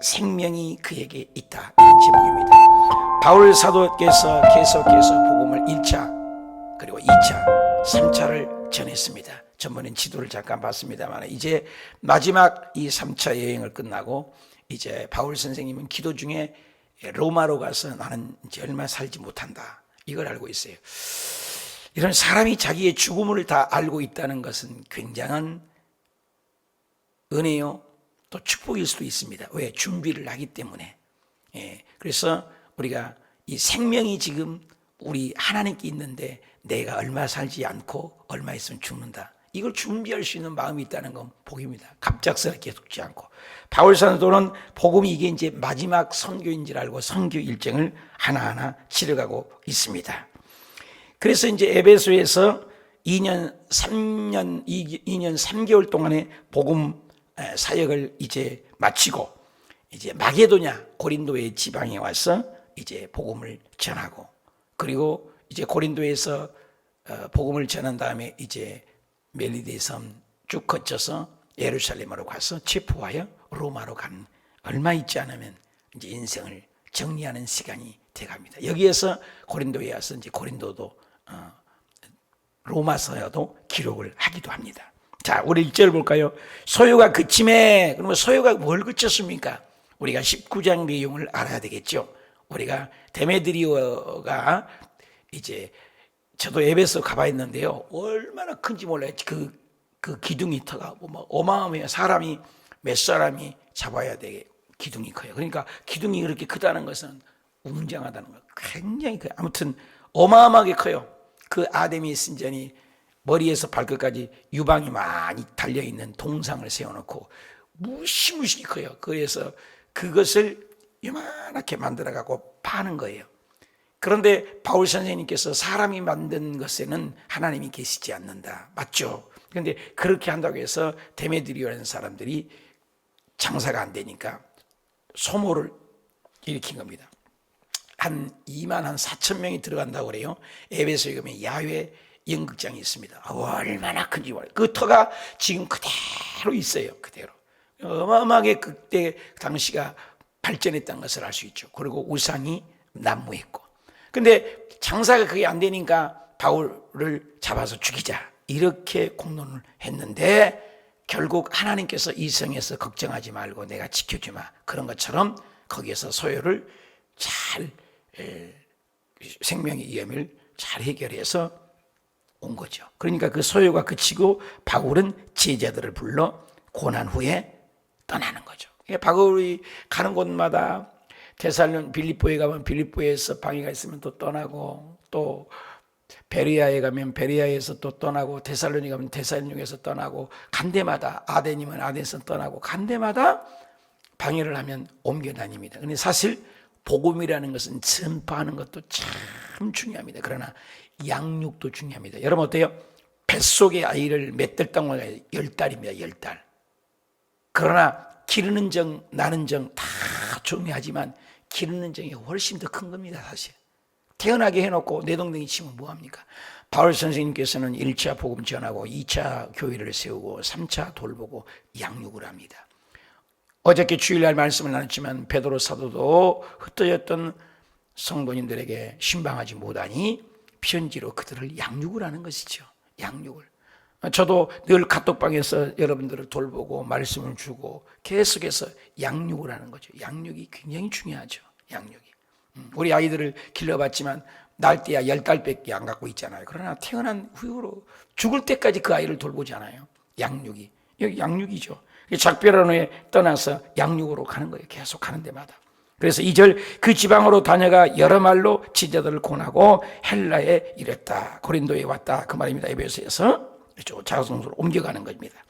생명이 그에게 있다, 이런 제목입니다. 바울 사도께서 계속해서 복음을 1차 그리고 2차 3차를 전했습니다. 전번엔 지도를 잠깐 봤습니다만 이제 마지막 이 3차 여행을 끝나고 이제 바울 선생님은 기도 중에 로마로 가서 나는 이제 얼마 살지 못한다, 이걸 알고 있어요. 이런 사람이 자기의 죽음을 다 알고 있다는 것은 굉장한 은혜요, 또 축복일 수도 있습니다. 왜? 준비를 하기 때문에. 그래서 우리가 이 생명이 지금 우리 하나님께 있는데 내가 얼마 살지 않고 얼마 있으면 죽는다, 이걸 준비할 수 있는 마음이 있다는 건 복입니다. 갑작스럽게 죽지 않고. 바울 사도는 복음이 이게 이제 마지막 선교인 줄 알고 선교 일정을 하나하나 치러가고 있습니다. 그래서 이제 에베소에서 2년 3개월 동안의 복음 사역을 이제 마치고 이제 마게도냐 고린도의 지방에 와서 이제 복음을 전하고, 그리고 이제 고린도에서 복음을 전한 다음에 이제 멜리데 섬 쭉 거쳐서 예루살렘으로 가서 체포하여 로마로 간, 얼마 있지 않으면 이제 인생을 정리하는 시간이 돼갑니다. 여기에서 고린도에 와서 이제 고린도도 로마서여도 기록을 하기도 합니다. 자, 우리 1절 볼까요? 소요가 그침에, 그러면 소요가 뭘 그쳤습니까? 우리가 19장 내용을 알아야 되겠죠. 우리가 데메드리오가 이제, 저도 에베소 가봐 있는데요, 얼마나 큰지 몰라요. 그 기둥이 터가 뭐 어마어마해요. 사람이 몇 사람이 잡아야 되게 기둥이 커요. 그러니까 기둥이 그렇게 크다는 것은 웅장하다는 거예요. 굉장히 커요. 아무튼 어마어마하게 커요. 그 아데미 신전이 머리에서 발끝까지 유방이 많이 달려있는 동상을 세워놓고 무시무시 커요. 그래서 그것을 요만하게 만들어가고 파는 거예요. 그런데 바울 선생님께서 사람이 만든 것에는 하나님이 계시지 않는다, 맞죠? 그런데 그렇게 한다고 해서 데메드리오라는 사람들이 장사가 안 되니까 소모를 일으킨 겁니다. 한 2만 4천 명이 들어간다고 그래요. 에베소에 가면 야외 연극장이 있습니다. 얼마나 큰지 몰라요. 그 터가 지금 그대로 있어요. 그대로. 어마어마하게 그때 당시가 발전했다는 것을 알 수 있죠. 그리고 우상이 난무했고. 근데 장사가 그게 안 되니까 바울을 잡아서 죽이자, 이렇게 공론을 했는데 결국 하나님께서 이 성에서 걱정하지 말고 내가 지켜주마, 그런 것처럼 거기에서 소요를 잘, 생명의 위험을 잘 해결해서 온 거죠. 그러니까 그 소요가 그치고 바울은 제자들을 불러 고난 후에 떠나는 거죠. 바울이 가는 곳마다 빌립보에 가면 빌립보에서 방해가 있으면 또 떠나고, 또 베리아에 가면 베리아에서 또 떠나고, 데살로니가 가면 데살로니에서 떠나고, 간 데마다, 아덴이면 아덴에서 떠나고, 간 데마다 방해를 하면 옮겨 다닙니다. 근데 사실 복음이라는 것은 전파하는 것도 참 중요합니다. 그러나 양육도 중요합니다. 여러분 어때요? 뱃속의 아이를 몇 달 동안 10달입니다. 10달. 그러나 기르는 정, 나는 정 다 중요하지만 기르는 정이 훨씬 더 큰 겁니다. 사실 태어나게 해놓고 내동댕이 치면 뭐합니까? 바울 선생님께서는 1차 복음 전하고 2차 교회를 세우고 3차 돌보고 양육을 합니다. 어저께 주일날 말씀을 나눴지만 베드로 사도도 흩어졌던 성도님들에게 신방하지 못하니 편지로 그들을 양육을 하는 것이죠. 양육을. 저도 늘 카톡방에서 여러분들을 돌보고 말씀을 주고 계속해서 양육을 하는 거죠. 양육이 굉장히 중요하죠. 양육이. 우리 아이들을 길러봤지만 날때야 10달밖에 안 갖고 있잖아요. 그러나 태어난 후로 죽을 때까지 그 아이를 돌보잖아요. 양육이. 여기 양육이죠. 작별한 떠나서 양육으로 가는 거예요. 계속 가는 데마다. 그래서 2절, 그 지방으로 다녀가 여러 말로 지자들을 권하고 헬라에 이랬다. 고린도에 왔다. 그 말입니다. 에베소에서. 자성소로 옮겨가는 겁니다.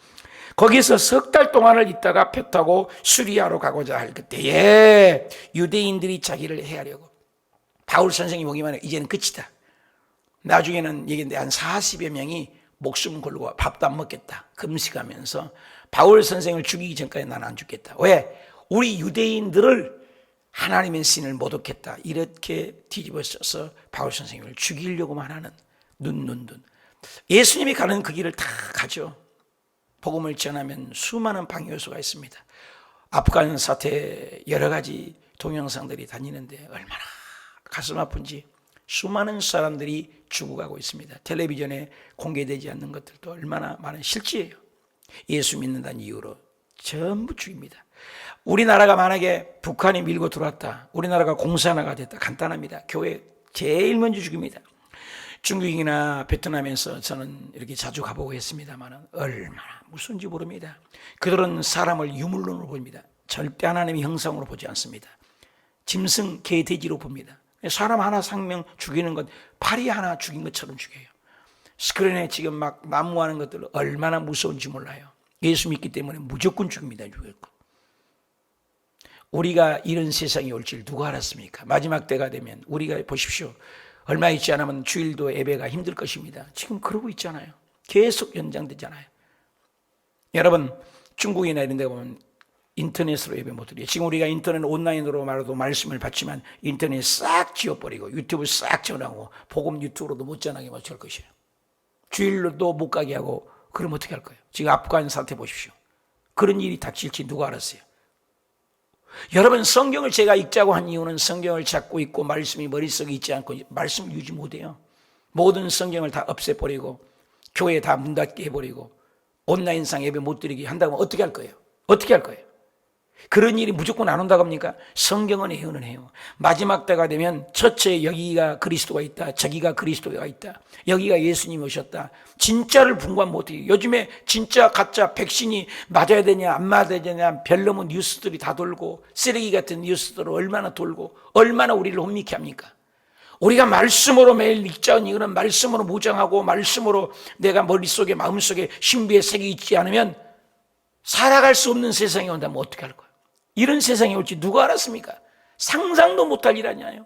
거기서 석 달 동안을 있다가 배 타고 수리아로 가고자 할 그때에 유대인들이 자기를 해하려고, 바울 선생이 보기만 해도 이제는 끝이다. 나중에는 얘기인데 한 40여 명이 목숨 걸고 밥도 안 먹겠다, 금식하면서 바울 선생을 죽이기 전까지 나는 안 죽겠다. 왜? 우리 유대인들을 하나님의 신을 모독했다, 이렇게 뒤집어 써서 바울 선생님을 죽이려고만 하는 눈. 예수님이 가는 그 길을 다 가죠. 복음을 전하면 수많은 방해 요소가 있습니다. 아프간 사태 여러 가지 동영상들이 다니는데 얼마나 가슴 아픈지 수많은 사람들이 죽어가고 있습니다. 텔레비전에 공개되지 않는 것들도 얼마나 많은 실체예요. 예수 믿는다는 이유로 전부 죽입니다. 우리나라가 만약에 북한이 밀고 들어왔다, 우리나라가 공산화가 됐다, 간단합니다. 교회 제일 먼저 죽입니다. 중국이나 베트남에서 저는 이렇게 자주 가보고 했습니다만 얼마나 무서운지 모릅니다. 그들은 사람을 유물론으로 봅니다. 절대 하나님의 형상으로 보지 않습니다. 짐승, 개, 돼지로 봅니다. 사람 하나 생명 죽이는 건 파리 하나 죽인 것처럼 죽여요. 스크린에 지금 막 난무하는 것들 얼마나 무서운지 몰라요. 예수 믿기 때문에 무조건 죽입니다. 우리가 이런 세상이 올 줄 누가 알았습니까? 마지막 때가 되면 우리가 보십시오. 얼마 있지 않으면 주일도 예배가 힘들 것입니다. 지금 그러고 있잖아요. 계속 연장되잖아요. 여러분, 중국이나 이런 데 보면 인터넷으로 예배 못 드려요. 지금 우리가 인터넷 온라인으로 말해도 말씀을 받지만 인터넷 싹 지워버리고 유튜브 싹 전하고 복음 유튜브로도 못 전하게 어쩔 것이에요. 주일로도 못 가게 하고 그럼 어떻게 할 거예요? 지금 아프간 사태 보십시오. 그런 일이 닥칠지 누가 알았어요? 여러분, 성경을 제가 읽자고 한 이유는 성경을 잡고 있고 말씀이 머릿속에 있지 않고 말씀을 유지 못해요. 모든 성경을 다 없애버리고 교회 다 문 닫게 해버리고 온라인상 예배 못 드리게 한다면 어떻게 할 거예요? 어떻게 할 거예요? 그런 일이 무조건 안 온다고 합니까? 성경은 예언을 해요. 마지막 때가 되면 첫째 여기가 그리스도가 있다, 저기가 그리스도가 있다, 여기가 예수님이 오셨다. 진짜를 분간 못해요. 요즘에 진짜 가짜 백신이 맞아야 되냐 안 맞아야 되냐 별놈의 뉴스들이 다 돌고 쓰레기 같은 뉴스들을 얼마나 돌고 얼마나 우리를 혼미케 합니까? 우리가 말씀으로 매일 읽자는 이거는 말씀으로 무장하고 말씀으로 내가 머릿속에 마음속에 신비의 색이 있지 않으면 살아갈 수 없는 세상이 온다면 어떻게 할 거예요? 이런 세상이 올지 누가 알았습니까? 상상도 못할 일 아니에요.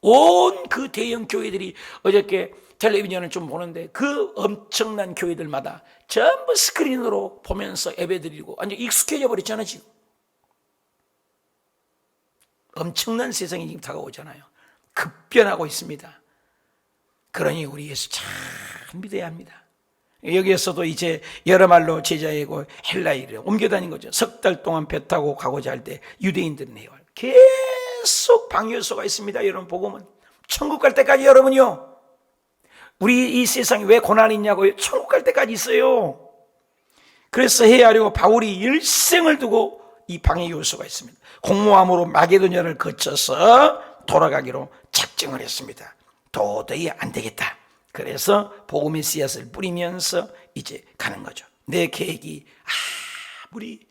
온 그 대형 교회들이 어저께 텔레비전을 좀 보는데 그 엄청난 교회들마다 전부 스크린으로 보면서 예배드리고 완전 익숙해져 버렸잖아요. 지금 엄청난 세상이 지금 다가오잖아요. 급변하고 있습니다. 그러니 우리 예수 참 믿어야 합니다. 여기에서도 이제 여러 말로 제자이고 헬라이를 옮겨다닌 거죠. 석 달 동안 배 타고 가고자 할 때 유대인들은 해요. 계속 방요소가 있습니다. 여러분, 복음은 천국 갈 때까지 여러분요, 우리 이 세상에 왜 고난이 있냐고요? 천국 갈 때까지 있어요. 그래서 해야 하려고 바울이 일생을 두고 이 방해 요소가 있습니다. 공모함으로 마게도냐를 거쳐서 돌아가기로 작정을 했습니다. 도저히 안 되겠다. 그래서 복음의 씨앗을 뿌리면서 이제 가는 거죠. 내 계획이 아무리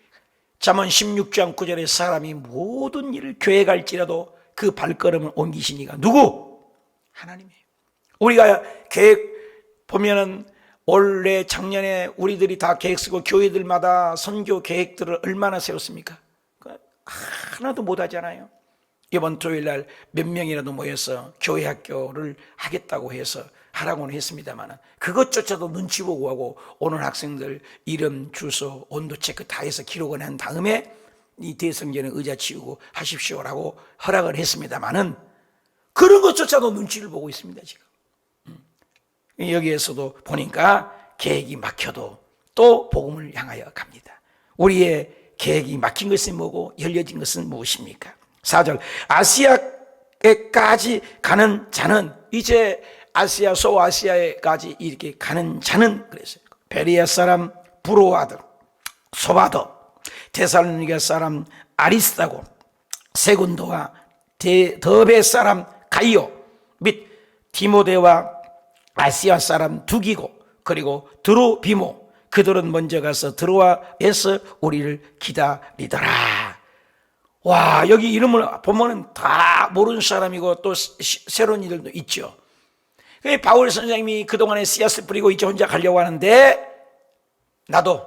잠언 16장 9절에 사람이 모든 일을 계획할지라도 그 발걸음을 옮기신 이가 누구? 하나님이에요. 우리가 계획 보면은 올해 작년에 우리들이 다 계획 쓰고 교회들마다 선교 계획들을 얼마나 세웠습니까? 하나도 못 하잖아요. 이번 토요일 날 몇 명이라도 모여서 교회 학교를 하겠다고 해서 하라고는 했습니다만 그것조차도 눈치 보고 하고 오는 학생들 이름, 주소, 온도 체크 다 해서 기록을 한 다음에 이 대성전에 의자 치우고 하십시오라고 허락을 했습니다만은 그런 것조차도 눈치를 보고 있습니다. 지금 여기에서도 보니까 계획이 막혀도 또 복음을 향하여 갑니다. 우리의 계획이 막힌 것은 뭐고 열려진 것은 무엇입니까? 4절, 아시아에까지 가는 자는, 이제 아시아, 소아시아에까지 이렇게 가는 자는, 그랬어요. 베리아 사람 브로아드, 소바더, 데살로니가 사람 아리스타고, 세군도와 더베 사람 가이오 및 디모데와 아시아 사람 두기고, 그리고 드로비모, 그들은 먼저 가서 드로아에서 우리를 기다리더라. 와, 여기 이름을 보면은 다 모르는 사람이고 또 새로운 이들도 있죠. 바울 선생님이 그동안에 씨앗을 뿌리고 이제 혼자 가려고 하는데 나도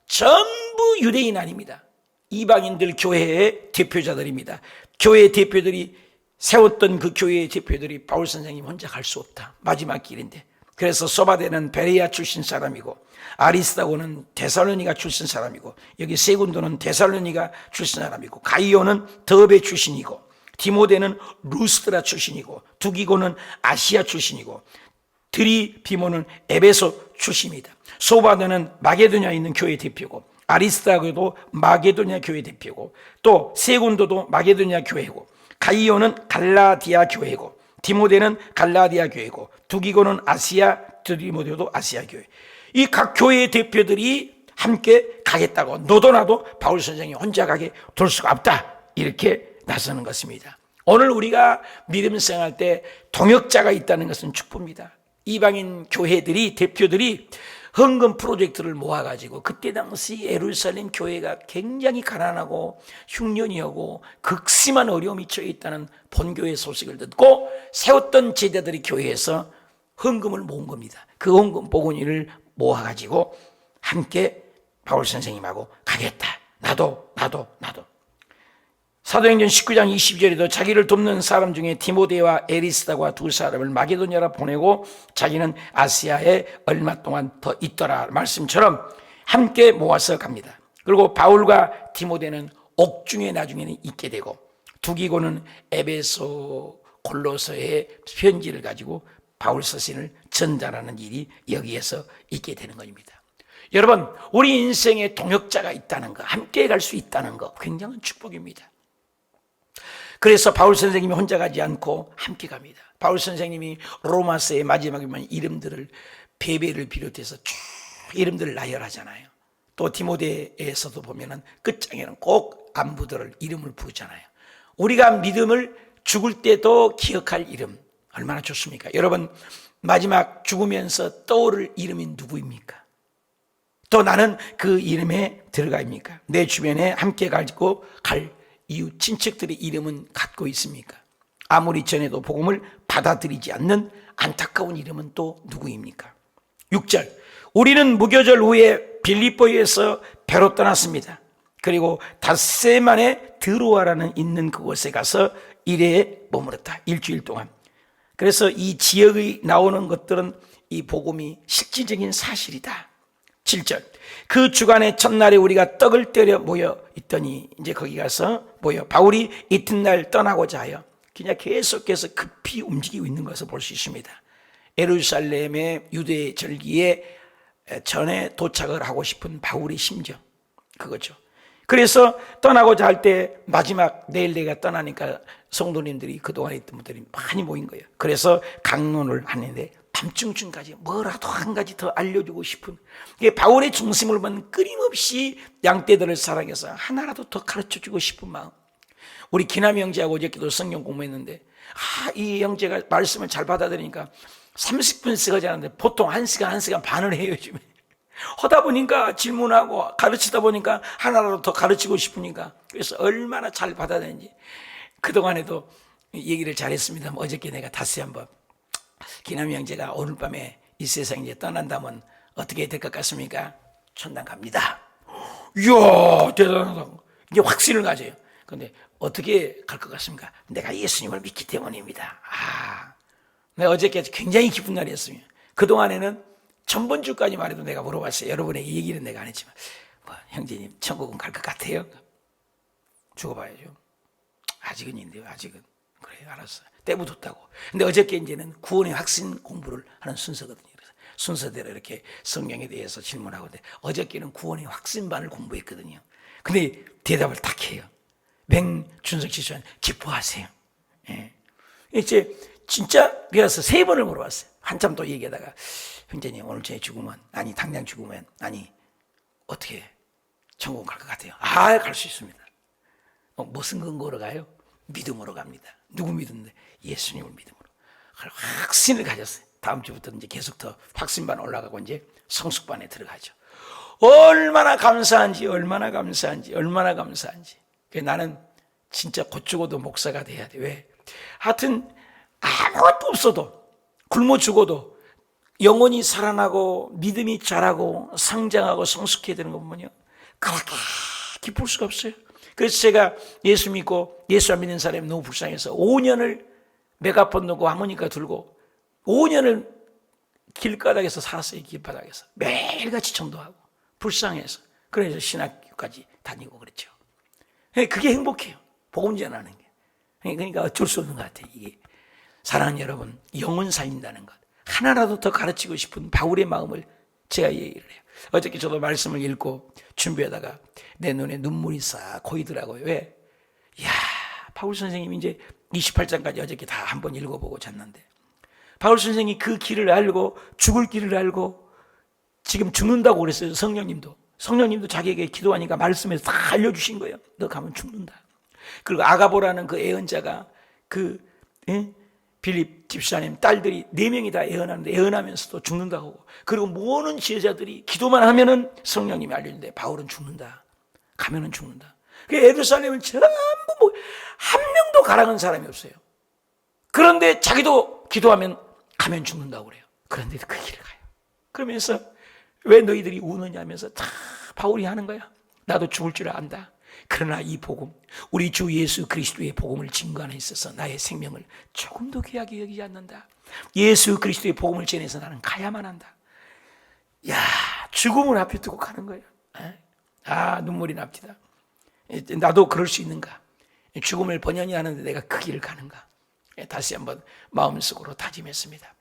전부 유대인 아닙니다. 이방인들 교회의 대표자들입니다. 교회의 대표들이 세웠던 그 교회의 대표들이 바울 선생님 혼자 갈 수 없다. 마지막 길인데. 그래서 소바데는 베레아 출신 사람이고 아리스다고는 데살로니가 출신 사람이고 여기 세군도는 데살로니가 출신 사람이고 가이오는 더베 출신이고 디모데는 루스드라 출신이고 두기고는 아시아 출신이고 드리비모는 에베소 출신입니다. 소바데는 마게도냐에 있는 교회 대표고 아리스다고도 마게도냐 교회 대표고, 또 세군도도 마게도냐 교회고, 가이오는 갈라디아 교회고, 디모데는 갈라디아 교회고, 두기고는 아시아, 디모데도 아시아 교회. 이 각 교회의 대표들이 함께 가겠다고, 너도 나도 바울 선생이 혼자 가게 둘 수가 없다, 이렇게 나서는 것입니다. 오늘 우리가 믿음 생활할 때 동역자가 있다는 것은 축복입니다. 이방인 교회들이, 대표들이 헌금 프로젝트를 모아가지고, 그때 당시 예루살렘 교회가 굉장히 가난하고 흉년이하고 극심한 어려움이 처해 있다는 본교회 소식을 듣고 세웠던 제자들이 교회에서 헌금을 모은 겁니다. 그 헌금 보건이를 모아가지고 함께 바울 선생님하고 가겠다. 나도. 사도행전 19장 20절에도 자기를 돕는 사람 중에 디모데와 에리스다와 두 사람을 마게도냐로 보내고 자기는 아시아에 얼마 동안 더 있더라 말씀처럼 함께 모아서 갑니다. 그리고 바울과 디모데는 옥중에 나중에는 있게 되고, 두기고는 에베소, 골로서의 편지를 가지고 바울 서신을 전달하는 일이 여기에서 있게 되는 것입니다. 여러분, 우리 인생에 동역자가 있다는 거, 함께 갈 수 있다는 거 굉장한 축복입니다. 그래서 바울 선생님이 혼자 가지 않고 함께 갑니다. 바울 선생님이 로마서의 마지막에 보면 이름들을, 베베를 비롯해서 쭉 이름들을 나열하잖아요. 또 디모데에서도 보면은 끝장에는 꼭 안부들을 이름을 부르잖아요. 우리가 믿음을 죽을 때도 기억할 이름, 얼마나 좋습니까? 여러분, 마지막 죽으면서 떠오를 이름이 누구입니까? 또 나는 그 이름에 들어가입니까? 내 주변에 함께 가지고 갈 이웃 친척들의 이름은 갖고 있습니까? 아무리 전에도 복음을 받아들이지 않는 안타까운 이름은 또 누구입니까? 6절, 우리는 무교절 후에 빌립보에서 배로 떠났습니다. 그리고 닷새 만에 드로아라는 있는 그곳에 가서 일에 머물렀다. 일주일 동안. 그래서 이 지역에 나오는 것들은 이 복음이 실질적인 사실이다. 7절, 그 주간의 첫날에 우리가 떡을 때려 모여 있더니, 이제 거기 가서 모여 바울이 이튿날 떠나고자 하여 그냥 계속해서 급히 움직이고 있는 것을 볼 수 있습니다. 예루살렘의 유대 절기에 전에 도착을 하고 싶은 바울의 심정, 그거죠. 그래서 떠나고자 할 때 마지막 내일 내가 떠나니까 성도님들이 그동안에 있던 분들이 많이 모인 거예요. 그래서 강론을 하는데 밤중쯤까지 뭐라도 한 가지 더 알려주고 싶은, 바울의 중심을 보면 끊임없이 양떼들을 사랑해서 하나라도 더 가르쳐주고 싶은 마음. 우리 기남이 형제하고 어저께도 성경 공부했는데, 이 형제가 말씀을 잘 받아들이니까 30분씩 하지 않는데 보통 1시간 반을 해요, 요즘에. 하다 보니까 질문하고 가르치다 보니까 하나라도 더 가르치고 싶으니까, 그래서 얼마나 잘 받아들이는지. 그동안에도 얘기를 잘했습니다. 어저께 내가 다시 한번, 기남이 형제가 오늘 밤에 이 세상 이제 떠난다면 어떻게 될 것 같습니까? 천당 갑니다. 이야, 대단하다. 이제 확신을 가져요. 근데 어떻게 갈 것 같습니까? 내가 예수님을 믿기 때문입니다. 내가 어저께 굉장히 기쁜 날이었어요. 그동안에는 전번주까지 말해도 내가 물어봤어요. 여러분에게 얘기는 내가 안 했지만, 형제님 천국은 갈 것 같아요? 죽어봐야죠. 아직은 인데요, 아직은. 그래, 알았어요. 때 묻었다고. 근데 어저께 이제는 구원의 확신 공부를 하는 순서거든요. 그래서 순서대로 이렇게 성경에 대해서 질문하고, 어저께는 구원의 확신반을 공부했거든요. 근데 대답을 딱 해요. 맹준석 지수는 기뻐하세요. 예. 이제 진짜 그래서 3번을 물어봤어요. 한참 또 얘기하다가, 형제님 오늘 제 죽으면, 아니 당장 죽으면, 아니 어떻게 천국 갈 것 같아요? 갈 수 있습니다. 무슨 근거로 가요? 믿음으로 갑니다. 누구 믿는데? 예수님을 믿음으로. 확신을 가졌어요. 다음 주부터 이제 계속 더 확신반 올라가고 이제 성숙반에 들어가죠. 얼마나 감사한지. 나는 진짜 곧 죽어도 목사가 돼야 돼. 왜? 하여튼 아무것도 없어도, 굶어 죽어도 영혼이 살아나고 믿음이 자라고 성장하고 성숙해야 되는 거 보면요, 그렇게 기쁠 수가 없어요. 그래서 제가 예수 믿고 예수 안 믿는 사람이 너무 불쌍해서 5년을 메가폰 놓고 하모니카 들고 5년을 길바닥에서 살았어요. 길바닥에서 매일같이 전도하고 불쌍해서. 그래서 신학교까지 다니고 그랬죠. 그게 행복해요. 복음 전하는 게. 그러니까 어쩔 수 없는 것 같아요. 이게 사랑하는 여러분, 영혼 살린다는 것, 하나라도 더 가르치고 싶은 바울의 마음을 제가 얘기를 해요. 어저께 저도 말씀을 읽고 준비하다가 내 눈에 눈물이 싹 고이더라고요. 왜? 이야, 바울 선생님이 이제 28장까지 어저께 다 한번 읽어보고 잤는데, 바울 선생이 그 길을 알고 죽을 길을 알고 지금 죽는다고 그랬어요. 성령님도 자기에게 기도하니까 말씀에서 다 알려주신 거예요. 너 가면 죽는다. 그리고 아가보라는 그 애언자가 빌립 집사님 딸들이 4명이 다 애언하는데 애언하면서도 죽는다고 하고, 그리고 모든 지혜자들이 기도만 하면은 성령님이 알려주는데 바울은 죽는다. 가면은 죽는다. 그 예루살렘을 전부 한 명도 가라는 사람이 없어요. 그런데 자기도 기도하면 가면 죽는다고 그래요. 그런데 그 길을 가요. 그러면서 왜 너희들이 우느냐 하면서 다 바울이 하는 거야. 나도 죽을 줄 안다. 그러나 이 복음, 우리 주 예수 그리스도의 복음을 증거하는 데 있어서 나의 생명을 조금도 귀하게 여기지 않는다. 예수 그리스도의 복음을 전해서 나는 가야만 한다. 야, 죽음을 앞에 두고 가는 거예요. 눈물이 납니다. 나도 그럴 수 있는가? 죽음을 번연히 하는데 내가 그 길을 가는가? 다시 한번 마음속으로 다짐했습니다.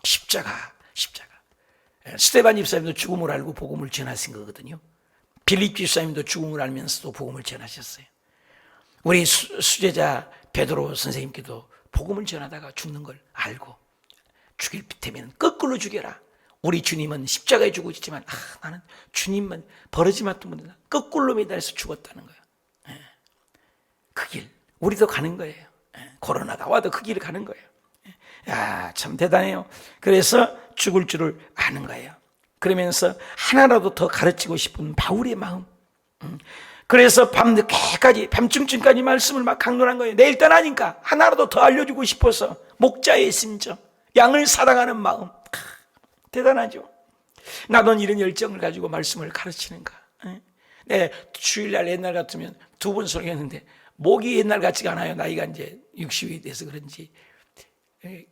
십자가. 스데반 집사님도 죽음을 알고 복음을 전하신 거거든요. 빌립 집사님도 죽음을 알면서도 복음을 전하셨어요. 우리 수제자 베드로 선생님께도 복음을 전하다가 죽는 걸 알고, 죽일 테면 거꾸로 죽여라. 우리 주님은 십자가에 죽으시지만 나는 주님만 버러지만도 못한다. 거꾸로 매달려서 죽었다는 거예요. 그 길 우리도 가는 거예요. 코로나가 와도 그 길을 가는 거예요. 참 대단해요. 그래서 죽을 줄을 아는 거예요. 그러면서 하나라도 더 가르치고 싶은 바울의 마음. 그래서 밤늦게까지, 밤중쯤까지 말씀을 막 강론한 거예요. 내일 떠나니까 하나라도 더 알려주고 싶어서, 목자의 심정, 양을 사랑하는 마음. 대단하죠. 나도 이런 열정을 가지고 말씀을 가르치는가. 네, 주일날 옛날 같으면 2번 설교했는데 목이 옛날 같지가 않아요. 나이가 이제 60이 돼서 그런지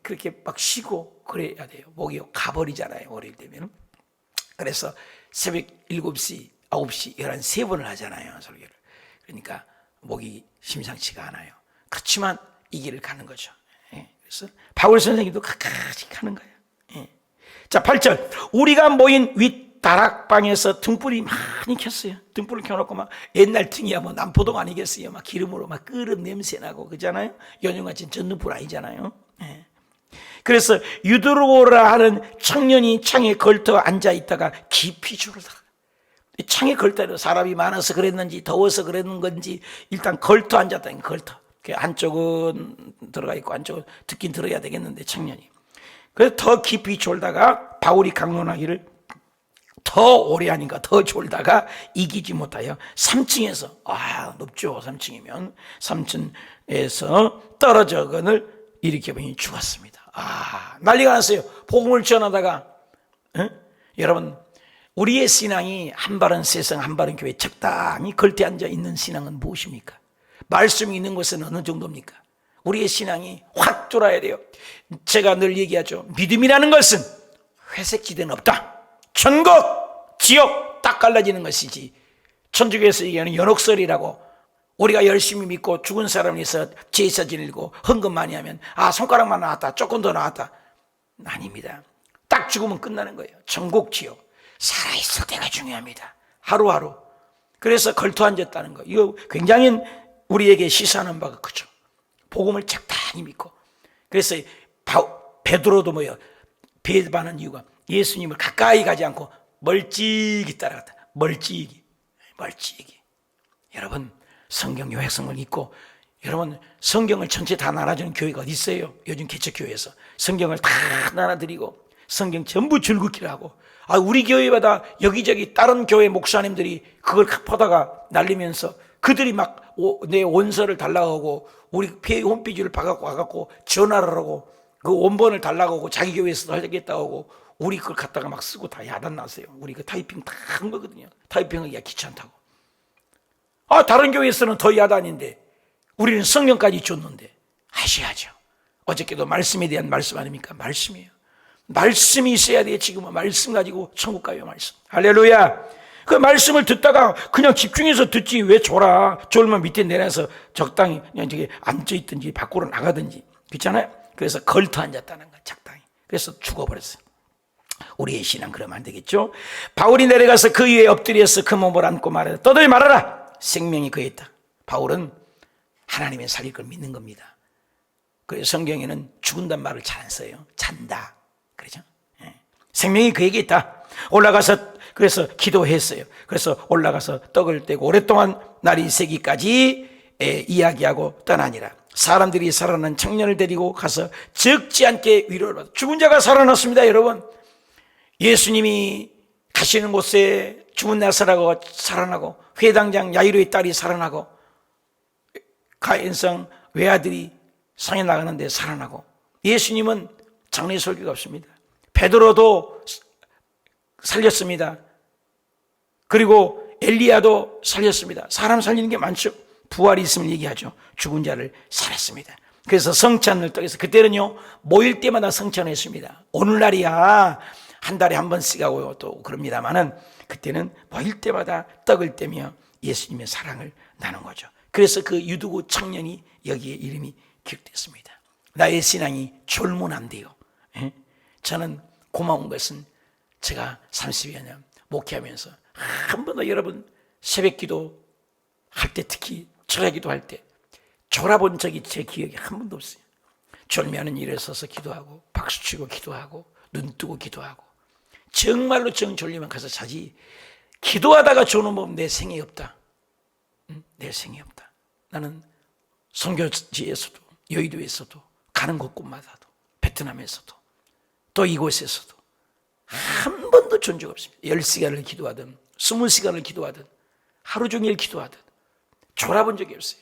그렇게 막 쉬고 그래야 돼요. 목이 가버리잖아요, 어릴 때면. 그래서 새벽 7시, 9시, 11시 3번을 하잖아요, 설교를. 그러니까 목이 심상치가 않아요. 그렇지만 이 길을 가는 거죠. 그래서 바울 선생님도 가까이 가는 거예요. 자, 8절. 우리가 모인 윗다락방에서 등불이 많이 켰어요. 등불을 켜놓고 막 옛날 등이야 뭐 남포동 아니겠어요. 막 기름으로 막 끓은 냄새 나고 그러잖아요. 요즘같이 전등불 아니잖아요. 그래서 유드로라 하는 청년이 창에 걸터 앉아 있다가 깊이 졸더라. 창에 걸터, 사람이 많아서 그랬는지 더워서 그랬는 건지 일단 걸터 앉았다니까. 걸터. 한쪽은 들어가 있고 한쪽은 듣긴 들어야 되겠는데 청년이. 그래서 더 깊이 졸다가 바울이 강론하기를 더 오래 하니까 더 졸다가 이기지 못하여 3층에서, 높죠 3층이면, 3층에서 떨어져 건을 일으켜보니 죽었습니다. 난리가 났어요. 복음을 전하다가. 여러분, 우리의 신앙이 한 발은 세상 한 발은 교회, 적당히 걸터 앉아 있는 신앙은 무엇입니까? 말씀이 있는 곳은 어느 정도입니까? 우리의 신앙이 확 돌아야 돼요. 제가 늘 얘기하죠. 믿음이라는 것은 회색지대는 없다. 천국, 지옥 딱 갈라지는 것이지, 천주교에서 얘기하는 연옥설이라고 우리가 열심히 믿고 죽은 사람을 위해서 제사 지내고 헌금 많이 하면 손가락만 나왔다, 조금 더 나왔다. 아닙니다. 딱 죽으면 끝나는 거예요. 천국, 지옥. 살아있을 때가 중요합니다. 하루하루. 그래서 걸터 앉았다는 거, 이거 굉장히 우리에게 시사하는 바가 크죠. 복음을 적당히 믿고. 그래서 베드로도 배반한 이유가 예수님을 가까이 가지 않고 멀찍이 따라갔다. 멀찍이. 여러분, 성경 요약성을 읽고, 여러분 성경을 전체 다 나눠주는 교회가 어디 있어요? 요즘 개척교회에서 성경을 다 나눠드리고 성경 전부 줄긋기를 하고, 우리 교회마다 여기저기 다른 교회 목사님들이 그걸 퍼다가 날리면서 그들이 막 내 원서를 달라고 하고 우리 홈페이지를 와갖고 전화를 하고 그 원본을 달라고 하고 자기 교회에서도 하겠다고 하고 우리 그걸 갖다가 막 쓰고 다 야단났어요. 우리 그 타이핑 다 한 거거든요. 타이핑하기가 귀찮다고. 다른 교회에서는 더 야단인데 우리는 성경까지 줬는데 하셔야죠. 어저께도 말씀에 대한 말씀 아닙니까? 말씀이에요. 말씀이 있어야 돼요. 지금은 말씀 가지고 천국 가요. 말씀. 할렐루야. 그 말씀을 듣다가 그냥 집중해서 듣지 왜 졸면 밑에 내려서 적당히 그냥 저기 앉아있든지 밖으로 나가든지, 그렇잖아요. 그래서 걸터 앉았다는 거야. 적당히. 그래서 죽어버렸어요. 우리의 신앙 그러면 안 되겠죠? 바울이 내려가서 그 위에 엎드려서 그 몸을 안고 말하라. 떠들지 말아라. 생명이 그에 있다. 바울은 하나님의 살릴 걸 믿는 겁니다. 그래서 성경에는 죽은단 말을 잘 안 써요. 잔다. 그러죠? 생명이 그에게 있다. 올라가서 그래서 기도했어요. 그래서 올라가서 떡을 떼고 오랫동안 날이 새기까지 이야기하고 떠나니라. 사람들이 살아난 청년을 데리고 가서 적지 않게 위로를 받아. 죽은 자가 살아났습니다, 여러분. 예수님이 가시는 곳에 죽은 나사로가 살아나고, 회당장 야이로의 딸이 살아나고, 가인성 외아들이 상에 나가는데 살아나고, 예수님은 장례 설교가 없습니다. 베드로도 살렸습니다. 그리고 엘리야도 살렸습니다. 사람 살리는 게 많죠. 부활이 있음을 얘기하죠. 죽은 자를 살았습니다. 그래서 성찬을 떡에서, 그때는요 모일 때마다 성찬을 했습니다. 오늘날이야 한 달에 한 번씩 하고 또 그럽니다만은, 그때는 모일 때마다 떡을 떼며 예수님의 사랑을 나눈 거죠. 그래서 그 유두구 청년이 여기에 이름이 기록됐습니다. 나의 신앙이 졸문한데요. 저는 고마운 것은 제가 30여 년 목회하면서 한 번도, 여러분, 새벽 기도 할 때, 특히 철야 기도할 때 졸아본 적이 제 기억에 한 번도 없어요. 졸면은 일어서서 기도하고, 박수치고 기도하고, 눈 뜨고 기도하고, 정말로 정 졸리면 가서 자지. 기도하다가 조는 보면 내 생이 없다. 내 생이 없다. 나는 선교지에서도, 여의도에서도, 가는 곳곳마다도, 베트남에서도, 또 이곳에서도 한 번도 존 적 없습니다. 10시간을 기도하든 20시간을 기도하든 하루 종일 기도하든 졸아본 적이 없어요.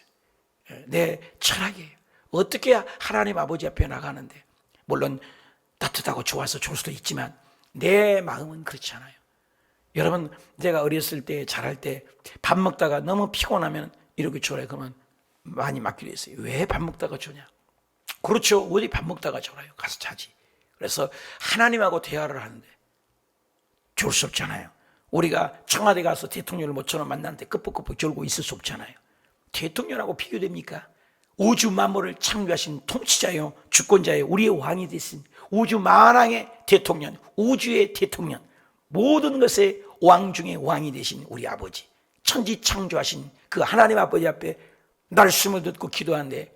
내 철학이에요. 어떻게 하나님 아버지 앞에 나가는데, 물론 따뜻하고 좋아서 좋을 수도 있지만 내 마음은 그렇지 않아요. 여러분, 제가 어렸을 때, 자랄 때 밥 먹다가 너무 피곤하면 이렇게 졸아요. 그러면 많이 맞기로 했어요. 왜 밥 먹다가 졸냐? 그렇죠. 어디 밥 먹다가 졸아요. 가서 자지. 그래서 하나님하고 대화를 하는데 졸 수 없잖아요. 우리가 청와대 가서 대통령을 모처럼 만났는데 끄뻑끄뻑 졸고 있을 수 없잖아요. 대통령하고 비교됩니까? 우주 만물을 창조하신 통치자요, 주권자요, 우리의 왕이 되신 우주 만왕의 대통령, 우주의 대통령, 모든 것의 왕 중에 왕이 되신 우리 아버지, 천지 창조하신 그 하나님 아버지 앞에 날 숨을 듣고 기도하는데,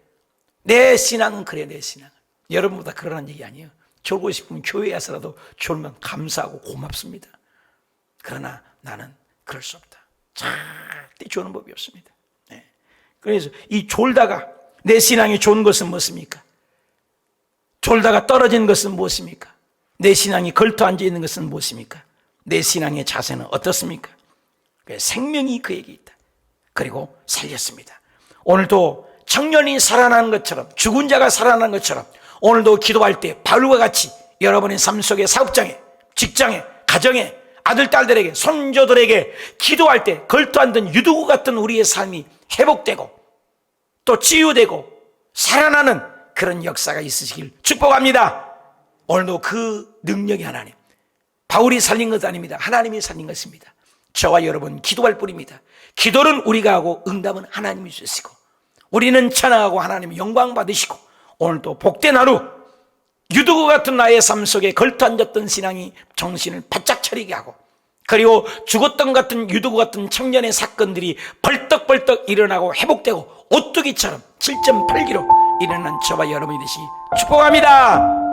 내 신앙은 그래. 내 신앙은 여러분보다 그러라는 얘기 아니에요. 졸고 싶으면 교회에 와서라도 졸면 감사하고 고맙습니다. 그러나 나는 그럴 수 없다. 절대 조는 법이 없습니다. 그래서 이 졸다가 내 신앙이 좋은 것은 무엇입니까? 졸다가 떨어진 것은 무엇입니까? 내 신앙이 걸터 앉아 있는 것은 무엇입니까? 내 신앙의 자세는 어떻습니까? 생명이 그에게 있다. 그리고 살렸습니다. 오늘도 청년이 살아나는 것처럼, 죽은 자가 살아나는 것처럼, 오늘도 기도할 때 바울과 같이 여러분의 삶 속의 사업장에, 직장에, 가정에, 아들, 딸들에게, 손조들에게 기도할 때 걸터앉은 유두구 같은 우리의 삶이 회복되고 또 치유되고 살아나는 그런 역사가 있으시길 축복합니다. 오늘도 그 능력이 하나님, 바울이 살린 것 아닙니다. 하나님이 살린 것입니다. 저와 여러분 기도할 뿐입니다. 기도는 우리가 하고 응답은 하나님이 주시고, 우리는 찬양하고 하나님 영광 받으시고, 오늘도 복된 하루, 유두구 같은 나의 삶 속에 걸터앉았던 신앙이 정신을 바짝 차리게 하고, 그리고 죽었던 같은 유두구 같은 청년의 사건들이 벌떡벌떡 일어나고 회복되고 오뚜기처럼 7.8kg 일어난 저와 여러분이 되시 축복합니다.